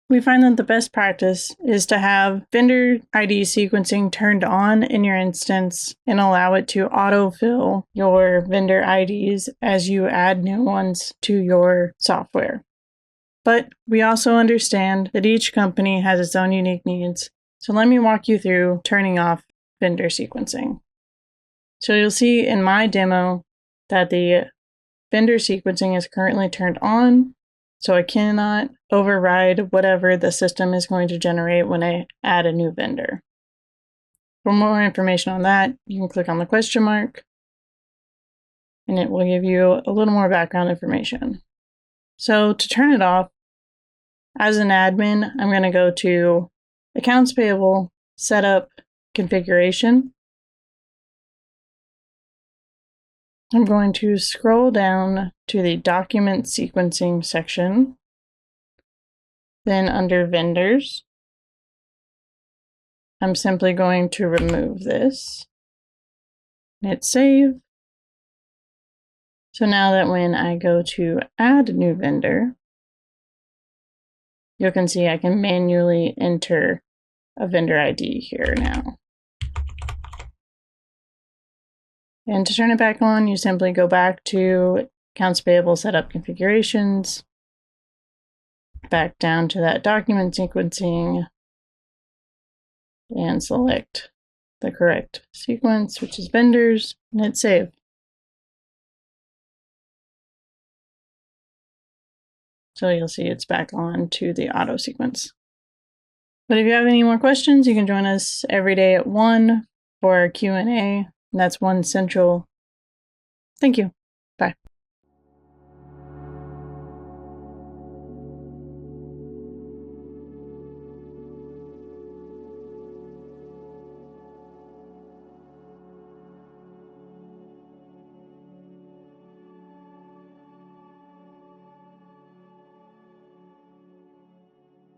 we find that the best practice is to have vendor ID sequencing turned on in your instance and allow it to autofill your vendor IDs as you add new ones to your software. But we also understand that each company has its own unique needs. So let me walk you through turning off vendor sequencing. So you'll see in my demo that the vendor sequencing is currently turned on. So I cannot override whatever the system is going to generate when I add a new vendor. For more information on that, you can click on the question mark and it will give you a little more background information. So to turn it off, as an admin, I'm going to go to Accounts Payable, Setup, Configuration. I'm going to scroll down to the Document Sequencing section. Then under Vendors, I'm simply going to remove this. Hit Save. So now that when I go to add a new vendor, you can see I can manually enter a vendor ID here now. And to turn it back on, you simply go back to Accounts Payable Setup Configurations, back down to that document sequencing, and select the correct sequence, which is vendors, and hit save. So you'll see it's back on to the auto sequence. But if you have any more questions, you can join us every day at 1 for our Q&A. And that's 1 Central. Thank you.